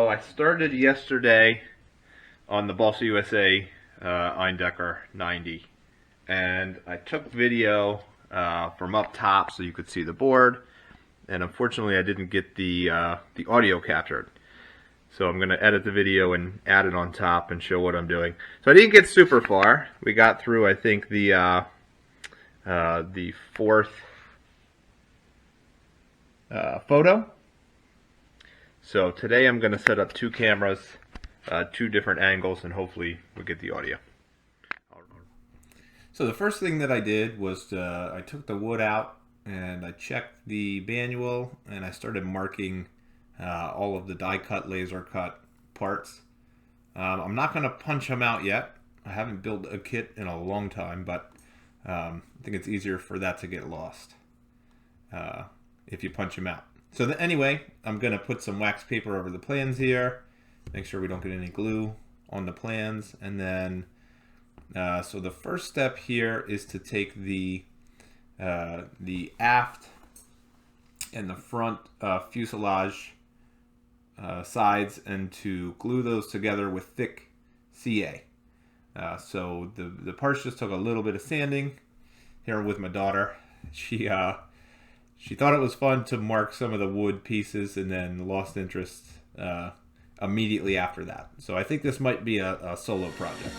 So I started yesterday on the Balsa USA Eindecker 90, and I took video from up top so you could see the board, and unfortunately I didn't get the audio captured. So I'm going to edit the video and add it on top and show what I'm doing. So I didn't get super far. We got through, I think, the fourth photo. So today I'm going to set up two cameras, two different angles, and hopefully we'll get the audio. So the first thing that I did was I took the wood out and I checked the manual and I started marking all of the die cut, laser cut parts. I'm not going to punch them out yet. I haven't built a kit in a long time, but I think it's easier for that to get lost if you punch them out. So anyway, I'm going to put some wax paper over the plans here, make sure we don't get any glue on the plans, and then so the first step here is to take the aft and the front fuselage sides and to glue those together with thick CA. So the parts just took a little bit of sanding. Here with my daughter, she thought it was fun to mark some of the wood pieces and then lost interest immediately after that. So I think this might be a solo project.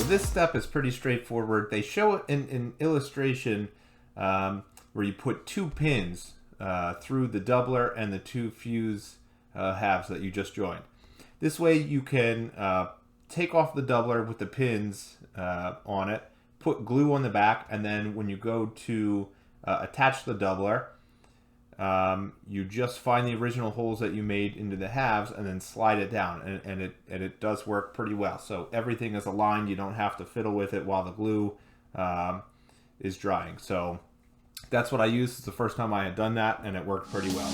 This step is pretty straightforward. They show it in an illustration where you put two pins through the doubler and the two fuse halves that you just joined. This way you can take off the doubler with the pins on it, put glue on the back, and then when you go to attach the doubler, you just find the original holes that you made into the halves and then slide it down, and it does work pretty well. So everything is aligned. You don't have to fiddle with it while the glue is drying. So that's what I used. It's the first time I had done that, and it worked pretty well.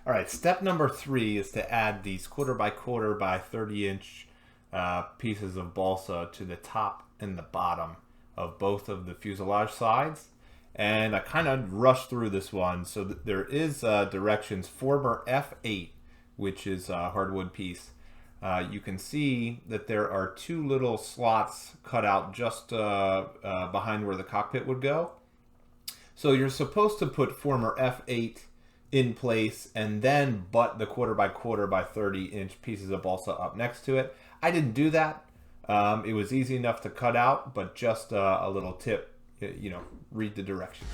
All right, step number 3 is to add these 1/4 by 1/4 by 30-inch pieces of balsa to the top and the bottom of both of the fuselage sides. And I kind of rushed through this one, so that there is directions. Former F8, which is a hardwood piece. You can see that there are two little slots cut out just behind where the cockpit would go. So you're supposed to put former F8 in place and then butt the 1/4 by 1/4 by 30-inch pieces of balsa up next to it. I didn't do that. It was easy enough to cut out, but just a little tip, read the directions.